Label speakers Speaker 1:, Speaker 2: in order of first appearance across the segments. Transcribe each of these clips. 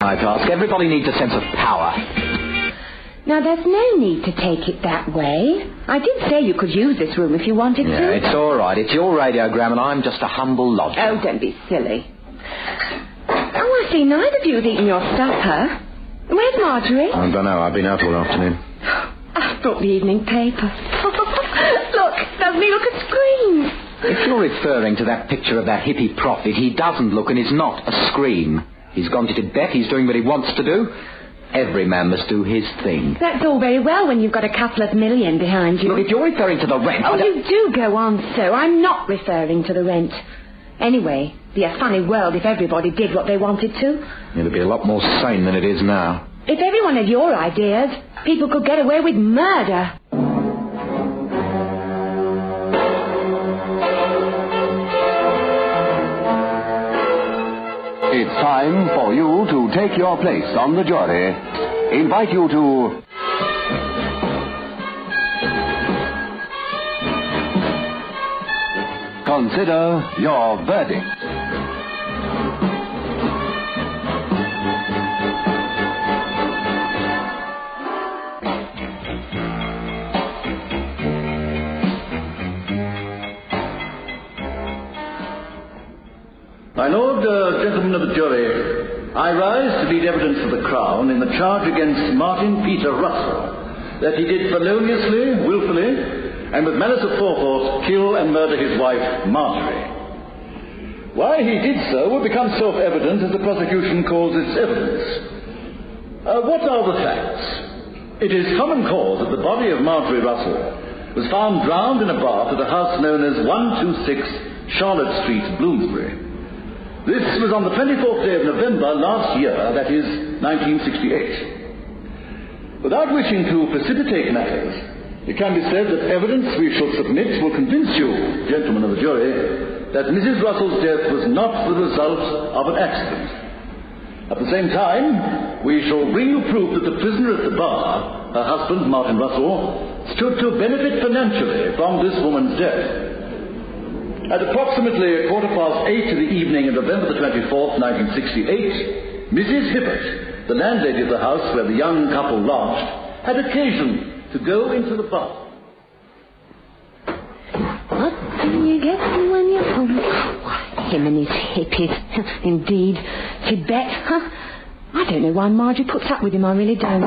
Speaker 1: I task. Everybody needs a sense of power.
Speaker 2: Now, there's no need to take it that way. I did say you could use this room if you wanted to.
Speaker 1: Yeah, it's all right. It's your radiogram and I'm just a humble lodger.
Speaker 2: Oh, don't be silly. Oh, I see neither of you have eaten your supper. Where's Marjorie?
Speaker 1: I don't know. I've been out all afternoon.
Speaker 2: I've brought the evening paper. Look, doesn't he look a scream?
Speaker 1: If you're referring to that picture of that hippie prophet, he doesn't look and is not a scream. He's gone to Tibet. He's doing what he wants to do. Every man must do his thing.
Speaker 2: That's all very well when you've got a couple of million behind you.
Speaker 1: Look, if you're referring to the rent...
Speaker 2: Oh, you do go on so. I'm not referring to the rent. Anyway, it'd be a funny world if everybody did what they wanted to.
Speaker 1: It'd be a lot more sane than it is now.
Speaker 2: If everyone had your ideas, people could get away with murder.
Speaker 3: It's time for you to take your place on the jury. Invite you to... consider your verdict.
Speaker 4: My lord, gentlemen of the jury, I rise to lead evidence for the Crown in the charge against Martin Peter Russell, that he did feloniously, wilfully, and with malice aforethought kill and murder his wife, Marjorie. Why he did so will become self-evident as the prosecution calls its evidence. What are the facts? It is common cause that the body of Marjorie Russell was found drowned in a bath at a house known as 126 Charlotte Street, Bloomsbury. This was on the 24th day of November last year, that is, 1968. Without wishing to precipitate matters, it can be said that evidence we shall submit will convince you, gentlemen of the jury, that Mrs. Russell's death was not the result of an accident. At the same time, we shall bring you proof that the prisoner at the bar, her husband, Martin Russell, stood to benefit financially from this woman's death. At approximately 8:15 in the evening of November the 24th, 1968, Mrs. Hibbert, the landlady of the house where the young couple lodged, had occasion to go into the bath.
Speaker 2: What do you get when you're home? Him and his hippies. Indeed. Tibet, huh? I don't know why Marjorie puts up with him, I really don't.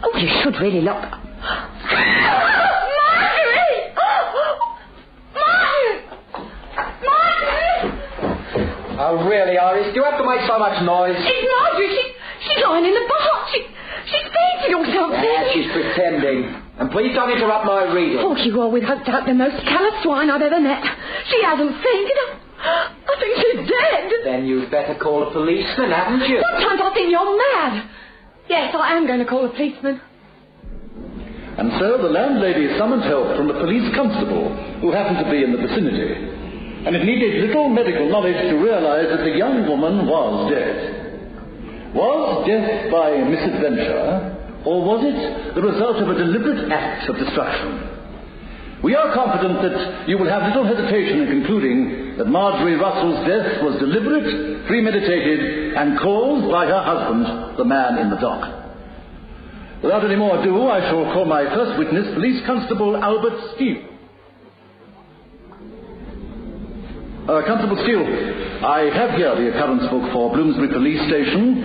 Speaker 2: Oh, you should really look...
Speaker 1: Oh, really, Iris? Do you have to make so much noise?
Speaker 2: It's Marjorie. She's lying in the bath. She's fainted or something.
Speaker 1: Yeah, she's pretending. And please don't interrupt my reading.
Speaker 2: Oh, you always hooked out the most callous swine I've ever met. She hasn't fainted. I think she's dead.
Speaker 1: Then you'd better call a policeman, hadn't you?
Speaker 2: Sometimes I think you're mad. Yes, I am going to call a policeman.
Speaker 4: And so the landlady summoned help from the police constable, who happened to be in the vicinity. And it needed little medical knowledge to realize that the young woman was dead. Was death by misadventure, or was it the result of a deliberate act of destruction? We are confident that you will have little hesitation in concluding that Marjorie Russell's death was deliberate, premeditated, and caused by her husband, the man in the dock. Without any more ado, I shall call my first witness, Police Constable Albert Steele. Constable Steele, I have here the occurrence book for Bloomsbury Police Station,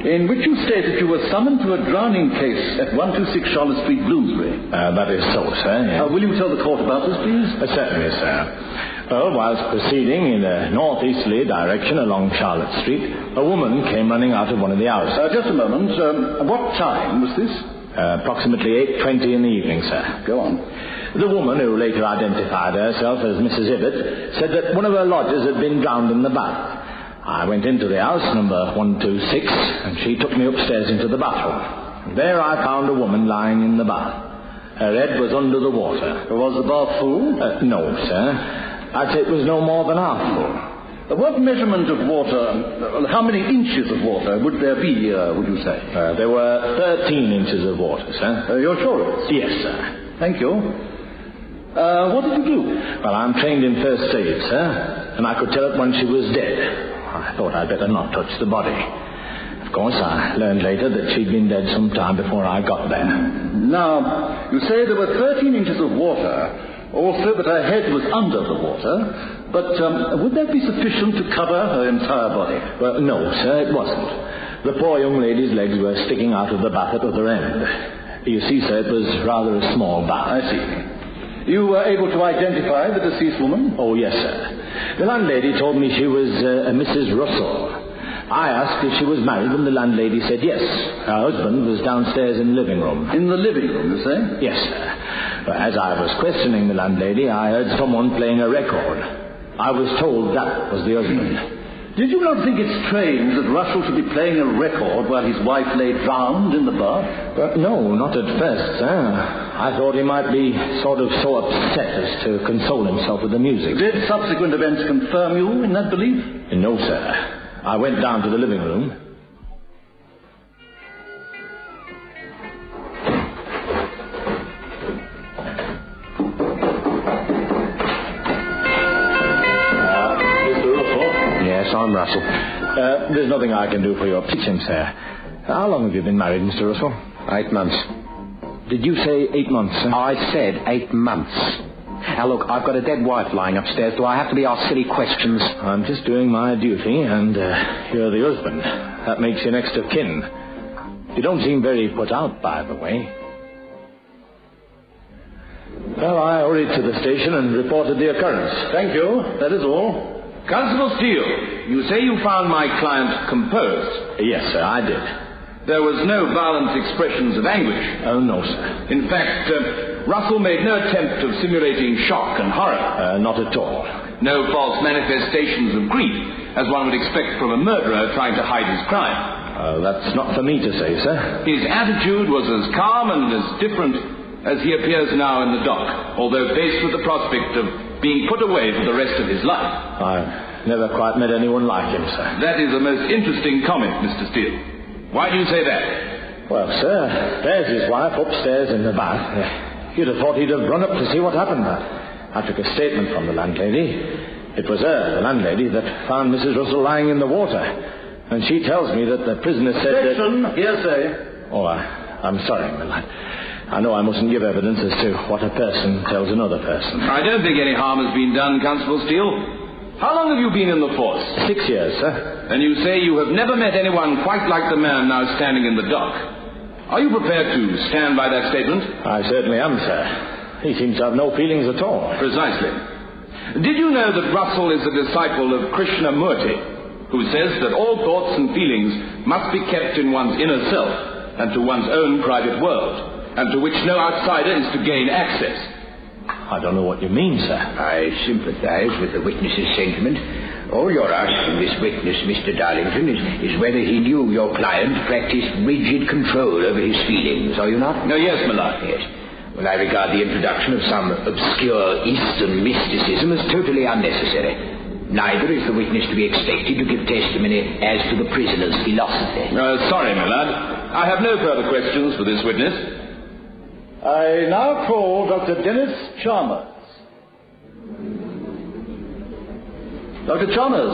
Speaker 4: in which you state that you were summoned to a drowning case at 126 Charlotte Street, Bloomsbury.
Speaker 5: That is so, sir. Yes.
Speaker 4: Will you tell the court about this, please?
Speaker 5: Certainly, sir. Well, whilst proceeding in a northeasterly direction along Charlotte Street, a woman came running out of one of the houses.
Speaker 4: Just a moment. What time was this?
Speaker 5: Approximately 8:20 in the evening, sir.
Speaker 4: Go on.
Speaker 5: The woman, who later identified herself as Mrs. Hibbert, said that one of her lodgers had been drowned in the bath. I went into the house, number 126, and she took me upstairs into the bathroom. There I found a woman lying in the bath. Her head was under the water.
Speaker 4: Was the bath full?
Speaker 5: No, sir. I'd say it was no more than half full.
Speaker 4: What measurement of water, how many inches of water would there be, would you say?
Speaker 5: There were 13 inches of water, sir.
Speaker 4: You're sure?
Speaker 5: Yes, sir.
Speaker 4: Thank you. What did you do?
Speaker 5: Well, I'm trained in first aid, sir, and I could tell it when she was dead. I thought I'd better not touch the body. Of course, I learned later that she'd been dead some time before I got there.
Speaker 4: Now, you say there were 13 inches of water, also that her head was under the water, but would that be sufficient to cover her entire body?
Speaker 5: Well, no, sir, it wasn't. The poor young lady's legs were sticking out of the bath at the other end. You see, sir, it was rather a small bath.
Speaker 4: I see. You were able to identify the deceased woman?
Speaker 5: Oh, yes, sir. The landlady told me she was a Mrs. Russell. I asked if she was married, and the landlady said yes. Her husband was downstairs in the living room.
Speaker 4: In the living room, you say?
Speaker 5: Yes, sir. As I was questioning the landlady, I heard someone playing a record. I was told that was the husband.
Speaker 4: Did you not think it strange that Russell should be playing a record while his wife lay drowned in the bath?
Speaker 5: No, not at first, sir. I thought he might be sort of so upset as to console himself with the music.
Speaker 4: Did subsequent events confirm you in that belief?
Speaker 5: No, sir. I went down to the living room.
Speaker 4: Mr. Russell?
Speaker 5: Yes, I'm Russell. There's nothing I can do for your kitchen, sir. How long have you been married, Mr. Russell?
Speaker 1: 8 months.
Speaker 5: Did you say 8 months, sir?
Speaker 1: I said 8 months. Now, look, I've got a dead wife lying upstairs. Do I have to be asked silly questions?
Speaker 5: I'm just doing my duty, and you're the husband. That makes you next of kin. You don't seem very put out, by the way. Well, I hurried to the station and reported the occurrence.
Speaker 4: Thank you. That is all.
Speaker 6: Constable Steele, you say you found my client composed.
Speaker 5: Yes, sir, I did.
Speaker 6: There was no violent expressions of anguish.
Speaker 5: Oh, no, sir.
Speaker 6: In fact, Russell made no attempt of simulating shock and horror.
Speaker 5: Not at all.
Speaker 6: No false manifestations of grief, as one would expect from a murderer trying to hide his crime.
Speaker 5: That's not for me to say, sir.
Speaker 6: His attitude was as calm and as different as he appears now in the dock, although faced with the prospect of being put away for the rest of his life.
Speaker 5: I've never quite met anyone like him, sir.
Speaker 6: That is a most interesting comment, Mr. Steele. Why do you say that?
Speaker 5: Well, sir, there's his wife upstairs in the bath. You'd have thought he'd have run up to see what happened. I took a statement from the landlady. It was her, the landlady, that found Mrs. Russell lying in the water. And she tells me that the prisoner said
Speaker 4: Objection.
Speaker 5: that...
Speaker 4: Hearsay.
Speaker 5: Oh, I'm sorry, my lad. I know I mustn't give evidence as to what a person tells another person.
Speaker 6: I don't think any harm has been done, Constable Steele. How long have you been in the force?
Speaker 5: 6 years, sir.
Speaker 6: And you say you have never met anyone quite like the man now standing in the dock. Are you prepared to stand by that statement?
Speaker 5: I certainly am, sir. He seems to have no feelings at all.
Speaker 6: Precisely. Did you know that Russell is a disciple of Krishnamurti, who says that all thoughts and feelings must be kept in one's inner self and to one's own private world, and to which no outsider is to gain access?
Speaker 5: I don't know what you mean, sir.
Speaker 7: I sympathize with the witness's sentiment. All you're asking this witness, Mr. Darlington, is whether he knew your client practiced rigid control over his feelings, are you not?
Speaker 6: No, yes, my lord.
Speaker 7: Yes. Well, I regard the introduction of some obscure Eastern mysticism as totally unnecessary. Neither is the witness to be expected to give testimony as to the prisoner's philosophy.
Speaker 6: Sorry, my lad. I have no further questions for this witness.
Speaker 4: I now call Dr. Dennis Chalmers. Dr. Chalmers,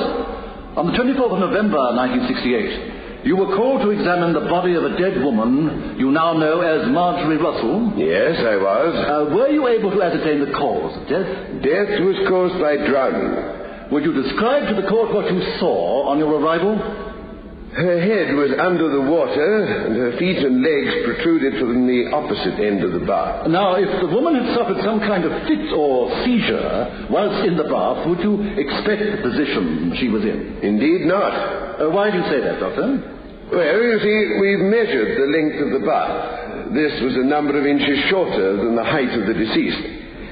Speaker 4: on the 24th of November 1968, you were called to examine the body of a dead woman you now know as Marjorie Russell.
Speaker 8: Yes, I was.
Speaker 4: Were you able to ascertain the cause of death?
Speaker 8: Death was caused by drowning.
Speaker 4: Would you describe to the court what you saw on your arrival?
Speaker 8: Her head was under the water, and her feet and legs protruded from the opposite end of the bath.
Speaker 4: Now, if the woman had suffered some kind of fit or seizure whilst in the bath, would you expect the position she was in?
Speaker 8: Indeed not.
Speaker 4: Why do you say that, Doctor?
Speaker 8: Well, you see, we've measured the length of the bath. This was a number of inches shorter than the height of the deceased.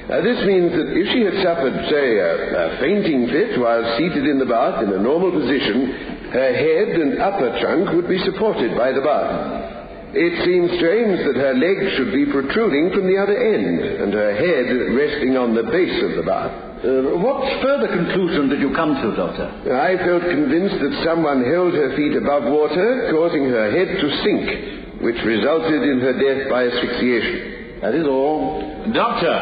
Speaker 8: This means that if she had suffered, say, a fainting fit while seated in the bath in a normal position, her head and upper trunk would be supported by the bath. It seems strange that her legs should be protruding from the other end, and her head resting on the base of the bath.
Speaker 4: What further conclusion did you come to, Doctor?
Speaker 8: I felt convinced that someone held her feet above water, causing her head to sink, which resulted in her death by asphyxiation.
Speaker 4: That is all.
Speaker 6: Doctor,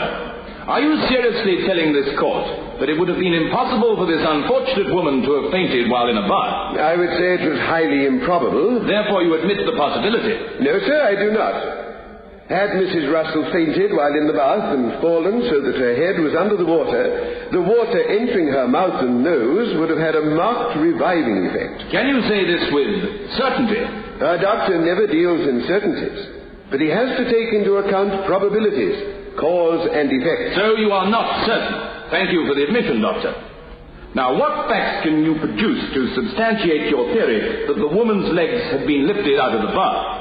Speaker 6: are you seriously telling this court that it would have been impossible for this unfortunate woman to have fainted while in a bath.
Speaker 8: I would say it was highly improbable.
Speaker 6: Therefore, you admit the possibility.
Speaker 8: No, sir, I do not. Had Mrs. Russell fainted while in the bath and fallen so that her head was under the water entering her mouth and nose would have had a marked reviving effect.
Speaker 6: Can you say this with certainty?
Speaker 8: Our doctor never deals in certainties, but he has to take into account probabilities, cause and effect.
Speaker 6: So you are not certain. Thank you for the admission, Doctor. Now, what facts can you produce to substantiate your theory that the woman's legs had been lifted out of the bath?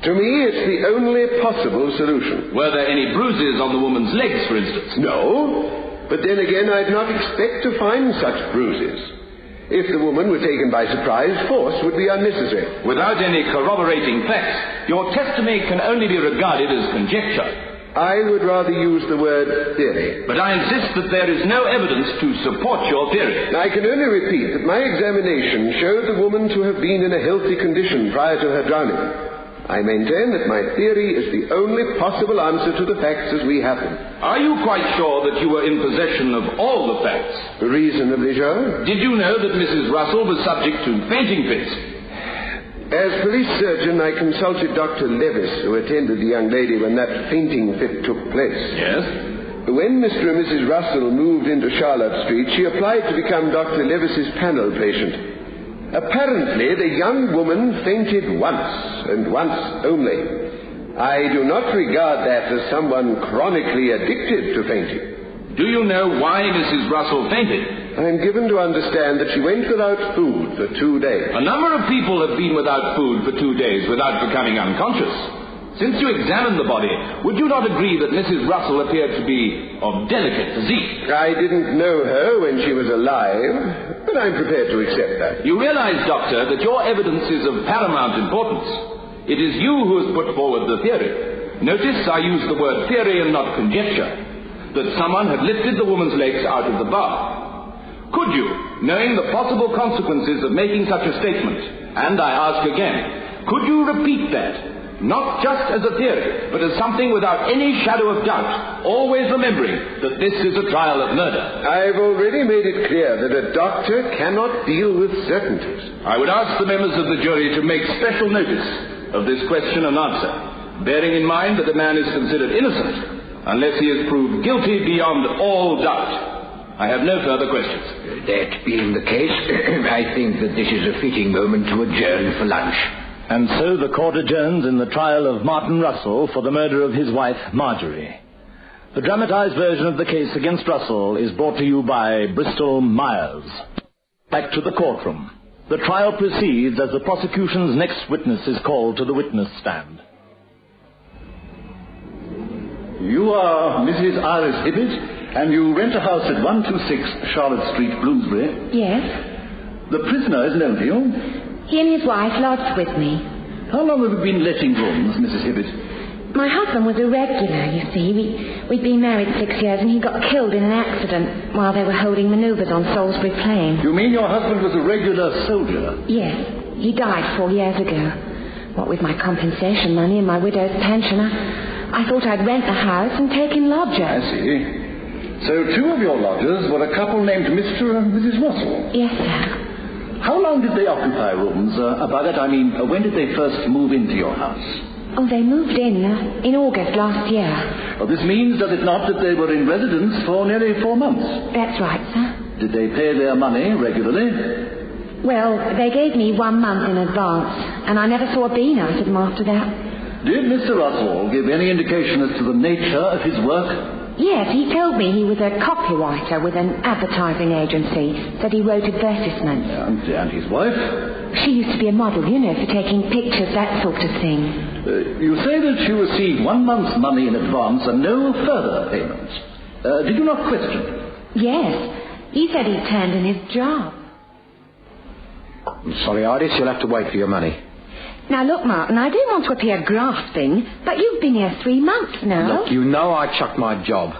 Speaker 8: To me, it's the only possible solution.
Speaker 6: Were there any bruises on the woman's legs, for instance?
Speaker 8: No, but then again, I'd not expect to find such bruises. If the woman were taken by surprise, force would be unnecessary.
Speaker 6: Without any corroborating facts, your testimony can only be regarded as conjecture.
Speaker 8: I would rather use the word theory.
Speaker 6: But I insist that there is no evidence to support your theory.
Speaker 8: I can only repeat that my examination showed the woman to have been in a healthy condition prior to her drowning. I maintain that my theory is the only possible answer to the facts as we have them.
Speaker 6: Are you quite sure that you were in possession of all the facts?
Speaker 8: Reasonably sure.
Speaker 6: Did you know that Mrs. Russell was subject to fainting fits?
Speaker 8: As police surgeon, I consulted Dr. Levis, who attended the young lady when that fainting fit took place.
Speaker 6: Yes?
Speaker 8: When Mr. and Mrs. Russell moved into Charlotte Street, she applied to become Dr. Levis's panel patient. Apparently, the young woman fainted once, and once only. I do not regard that as someone chronically addicted to fainting.
Speaker 6: Do you know why Mrs. Russell fainted?
Speaker 8: I am given to understand that she went without food for 2 days.
Speaker 6: A number of people have been without food for 2 days without becoming unconscious. Since you examined the body, would you not agree that Mrs. Russell appeared to be of delicate physique?
Speaker 8: I didn't know her when she was alive, but I'm prepared to accept that.
Speaker 6: You realize, Doctor, that your evidence is of paramount importance. It is you who has put forward the theory. Notice I use the word theory and not conjecture. That someone had lifted the woman's legs out of the bath. Could you, knowing the possible consequences of making such a statement, and I ask again, could you repeat that? Not just as a theory, but as something without any shadow of doubt, always remembering that this is a trial of murder.
Speaker 8: I've already made it clear that a doctor cannot deal with certainties.
Speaker 6: I would ask the members of the jury to make special notice of this question and answer, bearing in mind that the man is considered innocent unless he is proved guilty beyond all doubt. I have no further questions.
Speaker 7: That being the case, I think that this is a fitting moment to adjourn for lunch.
Speaker 5: And so the court adjourns in the trial of Martin Russell for the murder of his wife, Marjorie. The dramatized version of the case against Russell is brought to you by Bristol Myers. Back to the courtroom. The trial proceeds as the prosecution's next witness is called to the witness stand.
Speaker 4: You are Mrs. Iris Hibbett, and you rent a house at 126 Charlotte Street, Bloomsbury.
Speaker 2: Yes.
Speaker 4: The prisoner is known to you.
Speaker 2: He and his wife lodged with me.
Speaker 4: How long have you been letting rooms, Mrs. Hibbett?
Speaker 2: My husband was a regular, you see. We'd been married 6 years and he got killed in an accident while they were holding manoeuvres on Salisbury Plain.
Speaker 4: You mean your husband was a regular soldier?
Speaker 2: Yes. He died 4 years ago. What with my compensation money and my widow's pension, I thought I'd rent the house and take in lodgers.
Speaker 4: I see. So 2 of your lodgers were a couple named Mr. and Mrs. Russell?
Speaker 2: Yes, sir.
Speaker 4: How long did they occupy rooms? By that I mean, when did they first move into your house?
Speaker 2: Oh, they moved in August last year.
Speaker 4: Well, this means, does it not, that they were in residence for nearly 4 months?
Speaker 2: That's right, sir.
Speaker 4: Did they pay their money regularly?
Speaker 2: Well, they gave me 1 month in advance, and I never saw a bean out of them after that.
Speaker 4: Did Mr. Russell give any indication as to the nature of his work?
Speaker 2: Yes, he told me he was a copywriter with an advertising agency, that he wrote advertisements.
Speaker 4: And his wife?
Speaker 2: She used to be a model, for taking pictures, that sort of thing.
Speaker 4: You say that she received 1 month's money in advance and no further payments. Did you not question?
Speaker 2: Yes. He said he turned in his job.
Speaker 1: I'm sorry, Iris, you'll have to wait for your money.
Speaker 2: Now, look, Martin, I don't want to appear grasping, but you've been here 3 months now.
Speaker 1: Look, you know I chucked my job.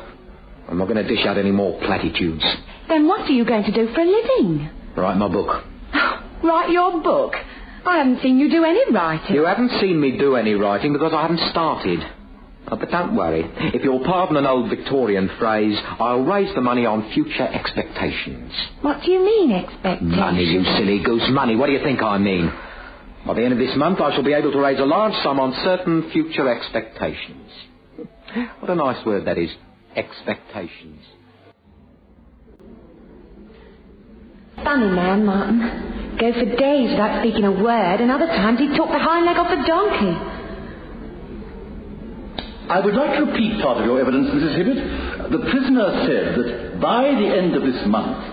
Speaker 1: I'm not going to dish out any more platitudes.
Speaker 2: Then what are you going to do for a living?
Speaker 1: Write my book.
Speaker 2: Write your book? I haven't seen you do any writing.
Speaker 1: You haven't seen me do any writing because I haven't started. Oh, but don't worry. If you'll pardon an old Victorian phrase, I'll raise the money on future expectations.
Speaker 2: What do you mean, expectations?
Speaker 1: Money, you silly goose. Money. What do you think I mean? By the end of this month, I shall be able to raise a large sum on certain future expectations. What a nice word that is. Expectations.
Speaker 2: Funny man, Martin. Go for days without speaking a word, and other times he'd talk the hind leg off the donkey.
Speaker 4: I would like to repeat part of your evidence, Mrs. Hibbert. The prisoner said that by the end of this month,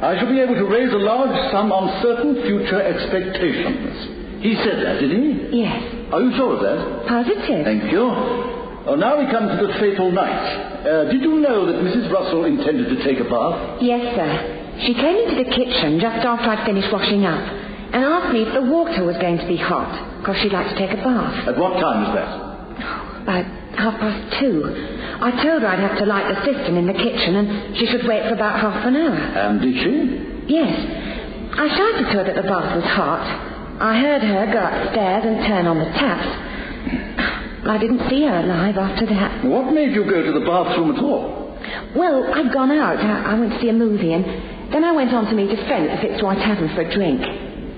Speaker 4: I shall be able to raise a large sum on certain future expectations. He said that, did he?
Speaker 2: Yes.
Speaker 4: Are you sure of that?
Speaker 2: Positive.
Speaker 4: Thank you. Oh, now we come to the fatal night. Did you know that Mrs. Russell intended to take a bath?
Speaker 2: Yes, sir. She came into the kitchen just after I'd finished washing up and asked me if the water was going to be hot, because she'd like to take a bath.
Speaker 4: At what time was that?
Speaker 2: About 2:30. I told her I'd have to light the cistern in the kitchen and she should wait for about half an hour.
Speaker 4: And did she?
Speaker 2: Yes. I shouted to her that the bath was hot. I heard her go upstairs and turn on the taps. I didn't see her alive after that.
Speaker 4: What made you go to the bathroom at all?
Speaker 2: Well, I'd gone out. I went to see a movie, and then I went on to meet a friend at the Fitzroy Tavern for a drink.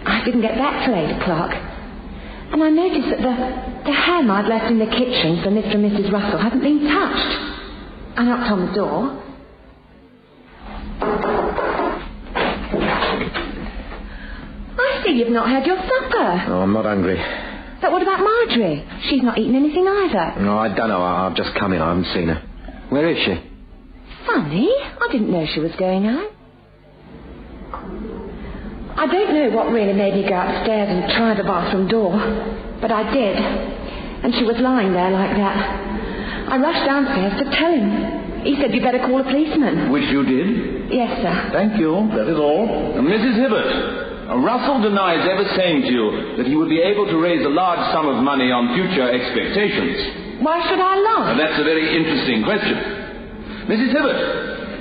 Speaker 2: I didn't get back till 8 o'clock. And I noticed that the ham I'd left in the kitchen for Mr. and Mrs. Russell hadn't been touched. I knocked on the door. I see you've not had your supper.
Speaker 1: Oh, I'm not hungry.
Speaker 2: But what about Marjorie? She's not eaten anything either.
Speaker 1: No, I don't know. I've just come in. I haven't seen her. Where is she?
Speaker 2: Funny. I didn't know she was going out. I don't know what really made me go upstairs and try the bathroom door, but I did. And she was lying there like that. I rushed downstairs to tell him. He said you'd better call a policeman.
Speaker 4: Which you did?
Speaker 2: Yes, sir.
Speaker 4: Thank you. That is all.
Speaker 6: Mrs. Hibbert, Russell denies ever saying to you that he would be able to raise a large sum of money on future expectations.
Speaker 2: Why should I lie?
Speaker 6: That's a very interesting question. Mrs. Hibbert,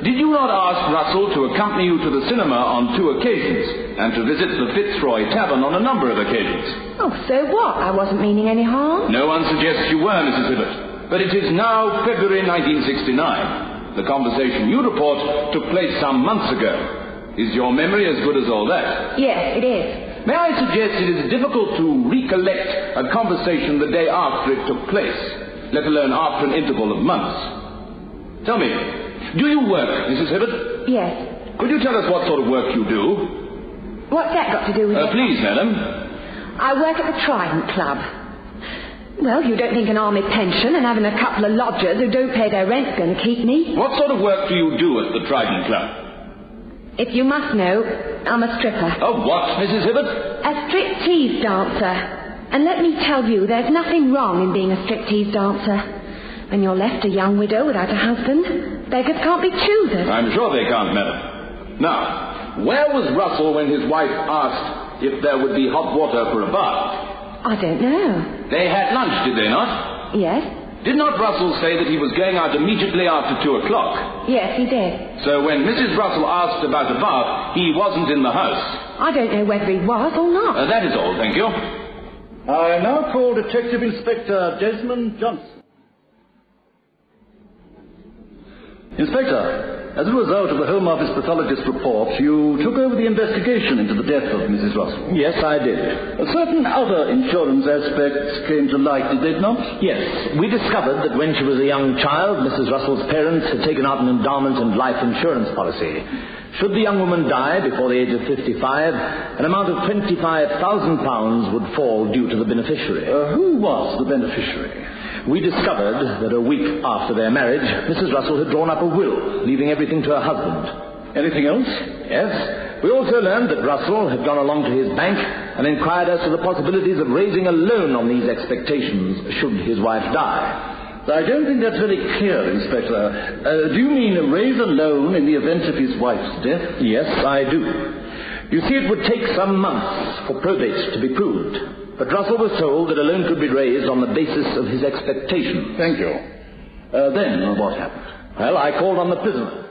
Speaker 6: did you not ask Russell to accompany you to the cinema on 2 occasions and to visit the Fitzroy Tavern on a number of occasions?
Speaker 2: Oh, so what? I wasn't meaning any harm.
Speaker 6: No one suggests you were, Mrs. Hibbert. But it is now February 1969. The conversation you report took place some months ago. Is your memory as good as all that?
Speaker 2: Yes, it is.
Speaker 6: May I suggest it is difficult to recollect a conversation the day after it took place, let alone after an interval of months. Tell me, do you work, Mrs. Hibbert?
Speaker 2: Yes.
Speaker 6: Could you tell us what sort of work you do?
Speaker 2: What's that got to do with it?
Speaker 6: Please, madam.
Speaker 2: I work at the Trident Club. Well, you don't think an army pension and having a couple of lodgers who don't pay their rent's going to keep me?
Speaker 6: What sort of work do you do at the Trident Club?
Speaker 2: If you must know, I'm a stripper.
Speaker 6: Oh, what, Mrs. Hibbert?
Speaker 2: A striptease dancer. And let me tell you, there's nothing wrong in being a striptease dancer. When you're left a young widow without a husband, beggars can't be choosers.
Speaker 6: I'm sure they can't, madam. Now, where was Russell when his wife asked if there would be hot water for a bath?
Speaker 2: I don't know.
Speaker 6: They had lunch, did they not?
Speaker 2: Yes.
Speaker 6: Did not Russell say that he was going out immediately after 2 o'clock?
Speaker 2: Yes, he did.
Speaker 6: So when Mrs. Russell asked about a bath, he wasn't in the house?
Speaker 2: I don't know whether he was or not.
Speaker 6: That is all, thank you.
Speaker 4: I now call Detective Inspector Desmond Johnson. Inspector, as a result of the Home Office pathologist's report, you took over the investigation into the death of Mrs. Russell.
Speaker 5: Yes, I did.
Speaker 4: Certain other insurance aspects came to light, did they not?
Speaker 5: Yes, we discovered that when she was a young child, Mrs. Russell's parents had taken out an endowment and life insurance policy. Should the young woman die before the age of 55, an amount of £25,000 would fall due to the beneficiary.
Speaker 4: Who was the beneficiary?
Speaker 5: We discovered that a week after their marriage, Mrs. Russell had drawn up a will, leaving everything to her husband.
Speaker 4: Anything else?
Speaker 5: Yes. We also learned that Russell had gone along to his bank and inquired as to the possibilities of raising a loan on these expectations should his wife die.
Speaker 4: I don't think that's very clear, Inspector. Do you mean raise a loan in the event of his wife's death?
Speaker 5: Yes, I do. You see, it would take some months for probate to be proved. But Russell was told that a loan could be raised on the basis of his expectations.
Speaker 4: Thank you. Then what happened?
Speaker 5: Well, I called on the prisoner.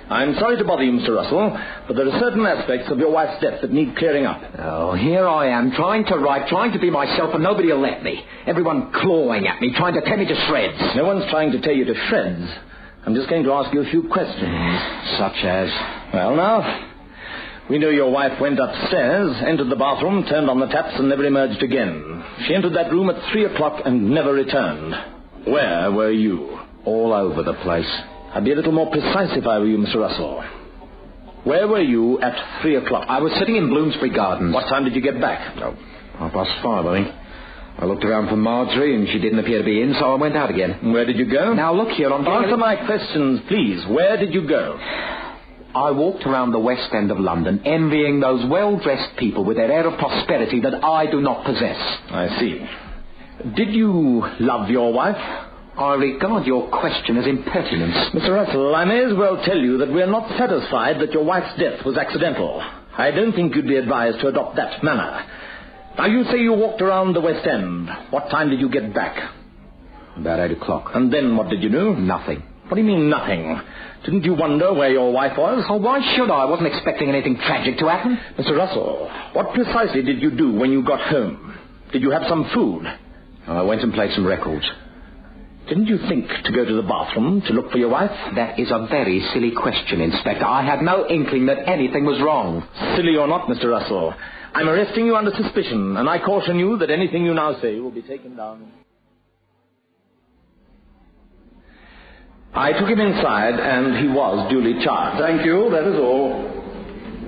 Speaker 5: I'm sorry to bother you, Mr. Russell, but there are certain aspects of your wife's death that need clearing up.
Speaker 1: Oh, here I am, trying to write, trying to be myself, and nobody will let me. Everyone clawing at me, trying to tear me to shreds.
Speaker 5: No one's trying to tear you to shreds. I'm just going to ask you a few questions.
Speaker 1: Such as?
Speaker 5: Well, now, we know your wife went upstairs, entered the bathroom, turned on the taps, and never emerged again. She entered that room at 3 o'clock and never returned. Where were you?
Speaker 1: All over the place.
Speaker 5: I'd be a little more precise if I were you, Mr. Russell. Where were you at 3 o'clock?
Speaker 1: I was sitting in Bloomsbury Gardens.
Speaker 5: What time did you get back?
Speaker 1: Oh, 5:30, I think. I looked around for Marjorie, and she didn't appear to be in, so I went out again.
Speaker 5: Where did you go?
Speaker 1: Now, look here,
Speaker 5: Answer my questions, please. Where did you go?
Speaker 1: I walked around the West End of London, envying those well-dressed people with their air of prosperity that I do not possess.
Speaker 5: I see. Did you love your wife?
Speaker 1: I regard your question as impertinence.
Speaker 5: Mr. Russell, I may as well tell you that we are not satisfied that your wife's death was accidental. I don't think you'd be advised to adopt that manner. Now, you say you walked around the West End. What time did you get back?
Speaker 1: About 8 o'clock.
Speaker 5: And then what did you do?
Speaker 1: Nothing.
Speaker 5: What do you mean, nothing? Didn't you wonder where your wife was?
Speaker 1: Oh, why should I? I wasn't expecting anything tragic to happen.
Speaker 5: Mr. Russell, what precisely did you do when you got home? Did you have some food?
Speaker 1: I went and played some records.
Speaker 5: Didn't you think to go to the bathroom to look for your wife?
Speaker 1: That is a very silly question, Inspector. I had no inkling that anything was wrong.
Speaker 5: Silly or not, Mr. Russell, I'm arresting you under suspicion, and I caution you that anything you now say will be taken down. I took him inside, and he was duly charged.
Speaker 4: Thank you, that is all.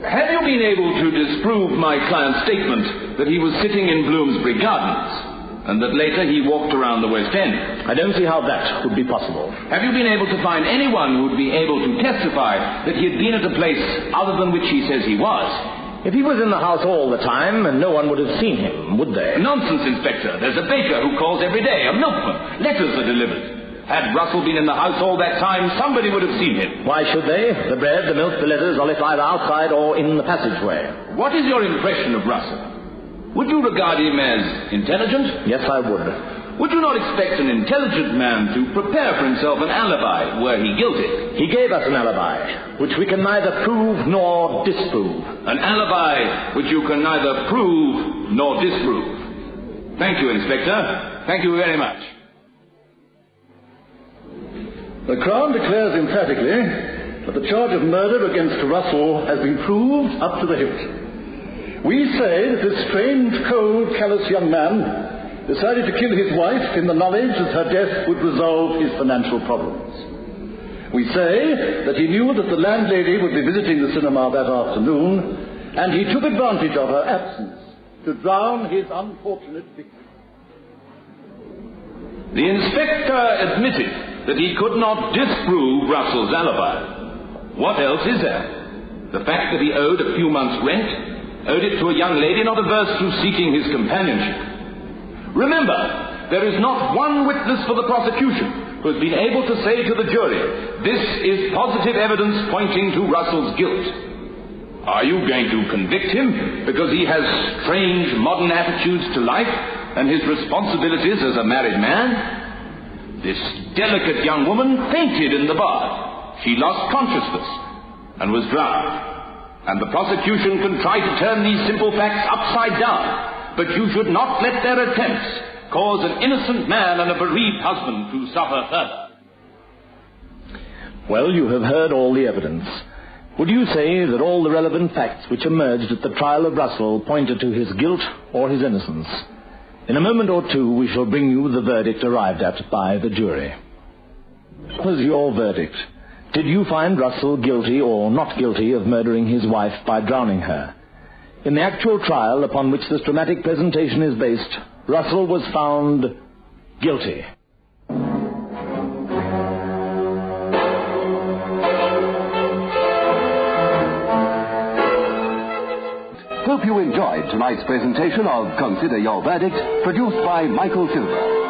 Speaker 6: Have you been able to disprove my client's statement that he was sitting in Bloomsbury Gardens, and that later he walked around the West End?
Speaker 5: I don't see how that would be possible.
Speaker 6: Have you been able to find anyone who would be able to testify that he had been at a place other than which he says he was?
Speaker 5: If he was in the house all the time, and no one would have seen him, would they?
Speaker 6: Nonsense, Inspector. There's a baker who calls every day, a milkman. Letters are delivered. Had Russell been in the house all that time, somebody would have seen him.
Speaker 5: Why should they? The bread, the milk, the letters are left either outside or in the passageway.
Speaker 6: What is your impression of Russell? Would you regard him as intelligent?
Speaker 5: Yes, I would.
Speaker 6: Would you not expect an intelligent man to prepare for himself an alibi were he guilty?
Speaker 5: He gave us an alibi, which we can neither prove nor disprove.
Speaker 6: An alibi which you can neither prove nor disprove. Thank you, Inspector. Thank you very much.
Speaker 4: The Crown declares emphatically that the charge of murder against Russell has been proved up to the hilt. We say that this strange, cold, callous young man decided to kill his wife in the knowledge that her death would resolve his financial problems. We say that he knew that the landlady would be visiting the cinema that afternoon, and he took advantage of her absence to drown his unfortunate victim.
Speaker 6: The inspector admitted that he could not disprove Russell's alibi. What else is there? The fact that he owed a few months' rent, owed it to a young lady not averse to seeking his companionship. Remember, there is not one witness for the prosecution who has been able to say to the jury, this is positive evidence pointing to Russell's guilt. Are you going to convict him because he has strange modern attitudes to life and his responsibilities as a married man? This delicate young woman fainted in the bar. She lost consciousness and was drowned. And the prosecution can try to turn these simple facts upside down. But you should not let their attempts cause an innocent man and a bereaved husband to suffer further.
Speaker 5: Well, you have heard all the evidence. Would you say that all the relevant facts which emerged at the trial of Russell pointed to his guilt or his innocence? In a moment or two, we shall bring you the verdict arrived at by the jury. What was your verdict? Did you find Russell guilty or not guilty of murdering his wife by drowning her? In the actual trial upon which this dramatic presentation is based, Russell was found guilty.
Speaker 3: Hope you enjoyed tonight's presentation of Consider Your Verdict, produced by Michael Silver.